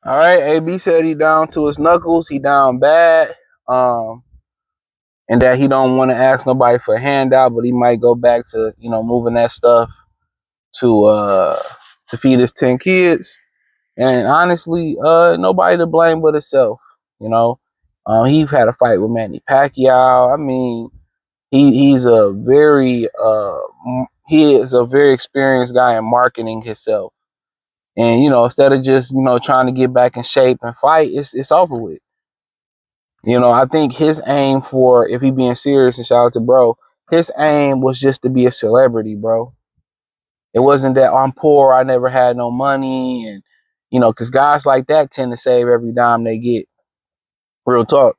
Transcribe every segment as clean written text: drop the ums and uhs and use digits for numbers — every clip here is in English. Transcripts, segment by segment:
All right, AB said he down to his knuckles. He down bad. And that he don't want to ask nobody for a handout, but he might go back to, moving that stuff to feed his 10 kids. And honestly, nobody to blame but himself. You know, he had a fight with Manny Pacquiao. I mean, he's a very he is a very experienced guy in marketing himself. And instead of just trying to get back in shape and fight, it's over with. I think his aim for, if he being serious, and shout out to bro, his aim was just to be a celebrity, bro. It wasn't that, oh, I'm poor, I never had no money, and because guys like that tend to save every dime they get. Real talk.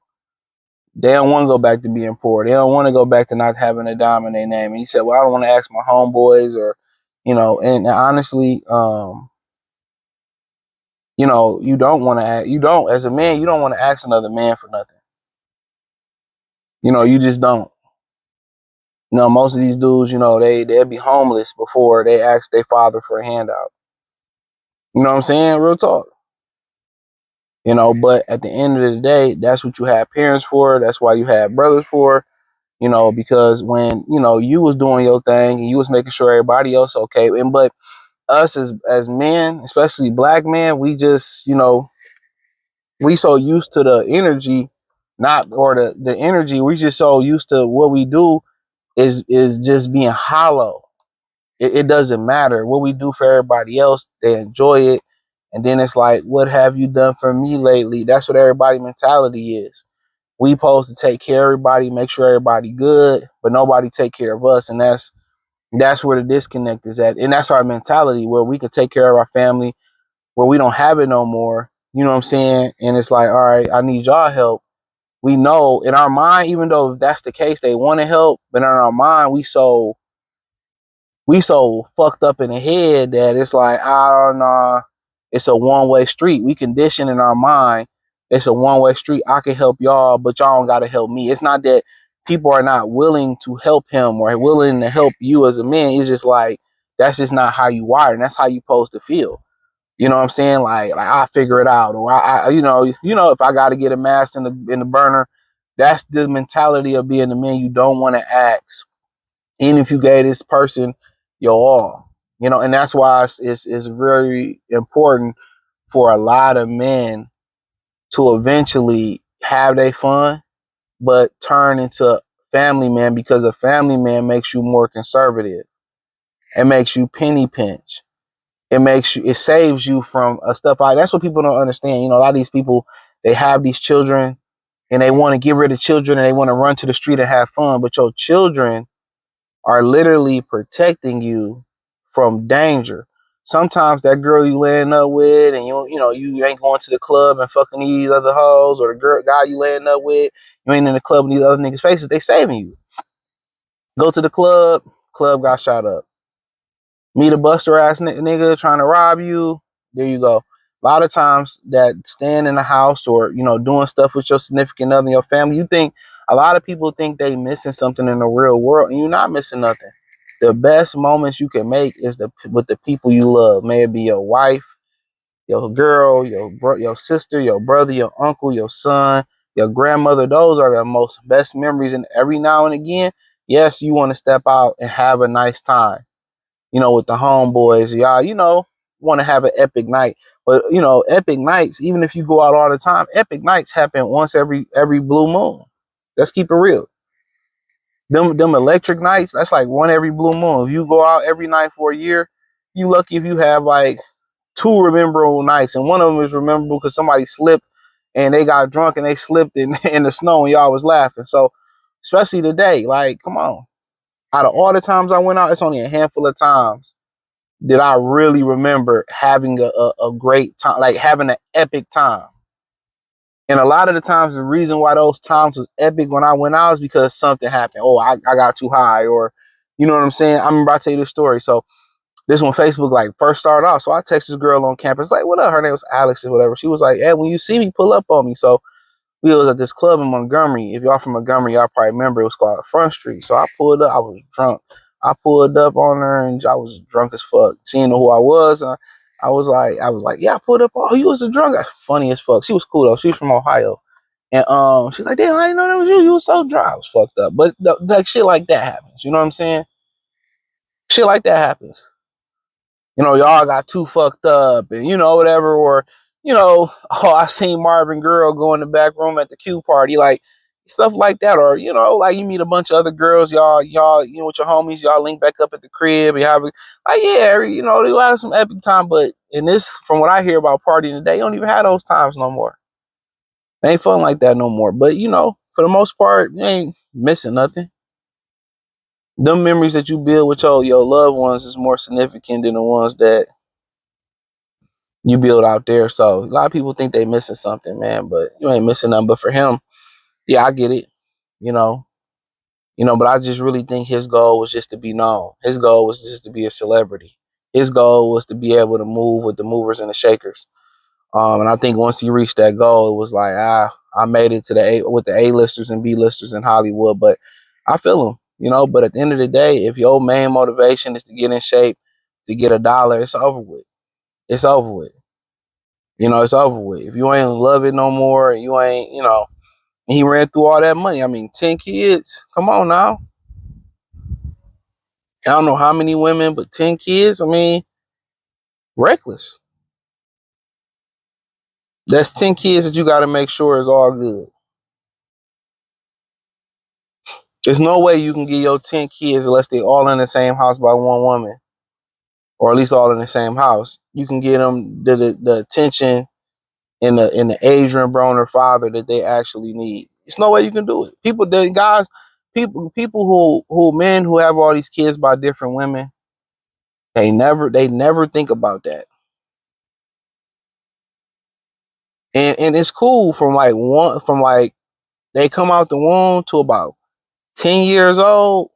They don't want to go back to being poor. They don't want to go back to not having a dime in their name. And he said, well, I don't want to ask my homeboys or, and honestly, you don't want to ask, as a man, you don't want to ask another man for nothing. You just don't. Most of these dudes, they'll be homeless before they ask their father for a handout. You know what I'm saying? Real talk. But at the end of the day, that's what you have parents for. That's why you have brothers for, because when, you was doing your thing and you was making sure everybody else okay. But us as men, especially black men, we just, we so used to the energy, the energy, we just so used to what we do is just being hollow. It doesn't matter what we do for everybody else. They enjoy it. And then it's like, what have you done for me lately? That's what everybody mentality is. We supposed to take care of everybody, make sure everybody good, but nobody take care of us. And that's where the disconnect is at. And that's our mentality, where we could take care of our family, where we don't have it no more. You know what I'm saying? And it's like, all right, I need y'all help. We know in our mind, even though if that's the case, they want to help, but in our mind, we so fucked up in the head that it's like, I don't know, it's a one-way street. We condition in our mind, it's a one-way street. I can help y'all, but y'all don't gotta help me. It's not that people are not willing to help him or willing to help you as a man. It's just like, that's just not how you wired, and that's how you supposed to feel. You know what I'm saying? Like I figure it out, or I if I gotta get a mask in the burner, that's the mentality of being the man. You don't want to ask, even if you gave this person your all, and that's why it's very important for a lot of men to eventually have their fun, but turn into family man, because a family man makes you more conservative. It makes you penny pinch. It saves you from stuff like that's what people don't understand. A lot of these people, they have these children and they want to get rid of children and they want to run to the street and have fun, but your children are literally protecting you from danger. Sometimes that girl you laying up with, and you ain't going to the club and fucking these other hoes, or the guy you laying up with, you ain't in the club with these other niggas' faces. They saving you. Go to the club, club got shot up. Meet a buster ass nigga trying to rob you. There you go. A lot of times that staying in the house or doing stuff with your significant other, your family, a lot of people think they missing something in the real world, and you're not missing nothing. The best moments you can make is with the people you love. May it be your wife, your girl, your sister, your brother, your uncle, your son, your grandmother. Those are the most best memories. And every now and again, yes, you want to step out and have a nice time, with the homeboys. Y'all, want to have an epic night. But epic nights, even if you go out all the time, epic nights happen once every blue moon. Let's keep it real. Them electric nights, that's like one every blue moon. If you go out every night for a year, you lucky if you have like two rememberable nights, and one of them is rememberable because somebody slipped and they got drunk and they slipped in the snow and y'all was laughing. So especially today, like, come on. Out of all the times I went out, it's only a handful of times that I really remember having a great time, like having an epic time. And a lot of the times, the reason why those times was epic when I went out is because something happened. Oh, I got too high, or you know what I'm saying? I remember I tell you this story. So this when Facebook like first started off. So I text this girl on campus, like, what up? Her name was Alex or whatever. She was like, hey, when you see me, pull up on me. So We was at this club in Montgomery. If y'all from Montgomery, y'all probably remember it was called Front Street. So I pulled up. I was drunk. I pulled up on her and I was drunk as fuck. She didn't know who I was. And I was like, yeah, I pulled up. Oh, you was a drunk guy. Funny as fuck. She was cool though. She was from Ohio. And she's like, damn, I didn't know that was you. You was so drunk. I was fucked up. But like shit like that happens. You know what I'm saying? Shit like that happens. Y'all got too fucked up and, whatever, or, oh, I seen Marvin Girl go in the back room at the Q party, like stuff like that. Or, like you meet a bunch of other girls, y'all, with your homies, y'all link back up at the crib. You have, like, yeah, they have some epic time. But in this, from what I hear about partying today, you don't even have those times no more. They ain't fun like that no more. But, for the most part, you ain't missing nothing. Them memories that you build with your loved ones is more significant than the ones that you build out there. So a lot of people think they missing something, man, but you ain't missing nothing. But for him, yeah, I get it. You know, but I just really think his goal was just to be known. His goal was just to be a celebrity. His goal was to be able to move with the movers and the shakers. And I think once he reached that goal, it was like, I made it to with the A-listers and B-listers in Hollywood. But I feel him, but at the end of the day, if your main motivation is to get in shape, to get $1, it's over with. It's over with. It's over with. If you ain't love it no more, you ain't, and he ran through all that money. I mean, 10 kids. Come on now. I don't know how many women, but 10 kids. I mean, reckless. That's 10 kids that you got to make sure is all good. There's no way you can get your 10 kids unless they all in the same house by one woman, or at least all in the same house. You can get them the attention in the Adrien Broner father that they actually need. There's no way you can do it. People, men who have all these kids by different women, they never think about that. And it's cool from like they come out the womb to about 10 years old.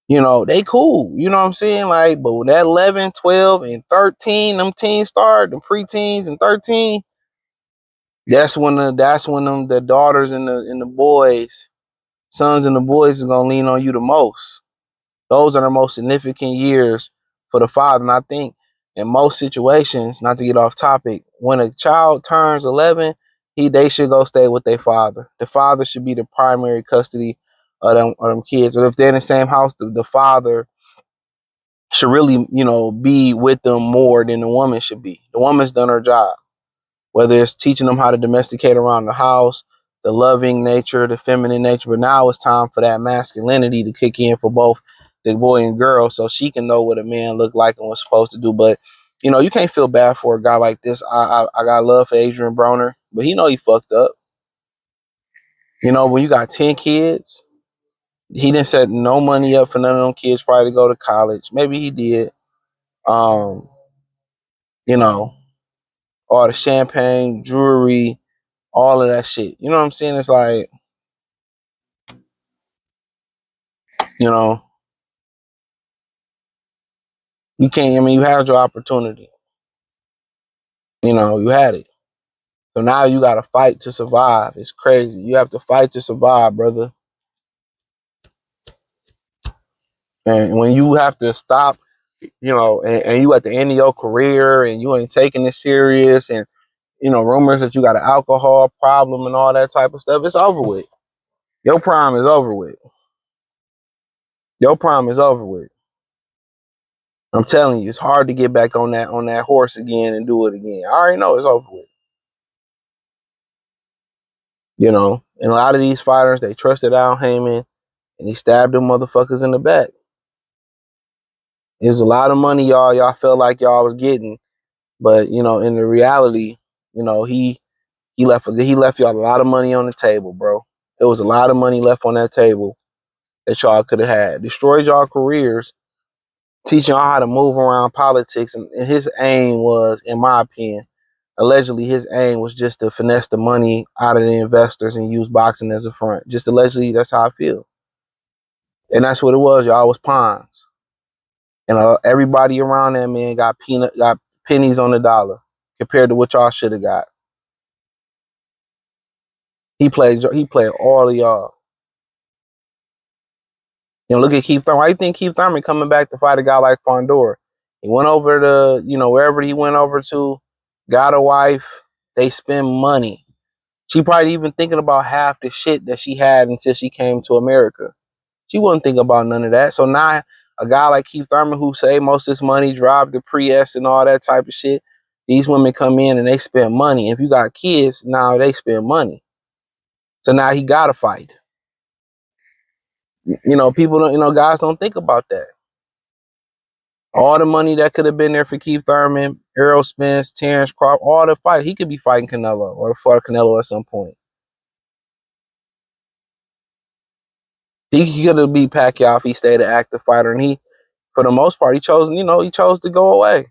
They cool. You know what I'm saying? Like, but when that 11, 12, and 13, them teens start, them preteens and 13, that's when the daughters and the boys, sons and the boys is gonna lean on you the most. Those are the most significant years for the father. And I think in most situations, not to get off topic, when a child turns 11, they should go stay with their father. The father should be the primary custody of them kids. Or if they're in the same house, the father should really, be with them more than the woman should be. The woman's done her job, whether it's teaching them how to domesticate around the house, the loving nature, the feminine nature. But now it's time for that masculinity to kick in for both the boy and girl, so she can know what a man look like and what's supposed to do. But you can't feel bad for a guy like this. I got love for Adrien Broner, but he fucked up. When you got 10 kids, he didn't set no money up for none of them kids probably to go to college. Maybe he did. Um, you know, all the champagne, jewelry, all of that shit. You know what I'm saying? It's like, you know, you can't, I mean, you had your opportunity. You had it. So now you got to fight to survive. It's crazy. You have to fight to survive, brother. And when you have to stop, and you at the end of your career and you ain't taking it serious, and, rumors that you got an alcohol problem and all that type of stuff, it's over with. Your prime is over with. Your prime is over with. I'm telling you, it's hard to get back on that horse again and do it again. I already know it's over with. And a lot of these fighters, they trusted Al Heyman, and he stabbed them motherfuckers in the back. It was a lot of money y'all felt like y'all was getting, but in the reality, he left y'all a lot of money on the table, bro. There was a lot of money left on that table that y'all could have had. Destroyed y'all careers, teaching y'all how to move around politics, and his aim was, in my opinion, allegedly his aim was just to finesse the money out of the investors and use boxing as a front. Just allegedly, that's how I feel. And that's what it was. Y'all was pawns. And everybody around that man got pennies on the dollar compared to what y'all should have got. He played all of y'all. Look at Keith Thurman. Why do you think Keith Thurman coming back to fight a guy like Fondor? He went over to, wherever he went over to, got a wife. They spend money. She probably even thinking about half the shit that she had until she came to America. She wasn't thinking about none of that. So now a guy like Keith Thurman, who saved most of his money, drive the Prius and all that type of shit, these women come in and they spend money. If you got kids, now they spend money. So now he got to fight. People don't, guys don't think about that. All the money that could have been there for Keith Thurman, Errol Spence, Terrence Crawford, all the fight, he could be fighting Canelo or fought Canelo at some point. He could have beat Pacquiao if he stayed an active fighter, and he, for the most part, he chose to go away.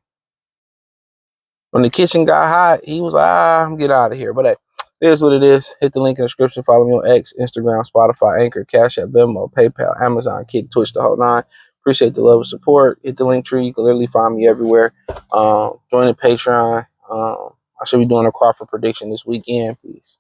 When the kitchen got hot, he was like, I'm get out of here. But hey, it is what it is. Hit the link in the description. Follow me on X, Instagram, Spotify, Anchor, Cash App, Venmo, PayPal, Amazon, Kick, Twitch, the whole nine. Appreciate the love and support. Hit the link tree. You can literally find me everywhere. Join the Patreon. I should be doing a Crawford prediction this weekend. Peace.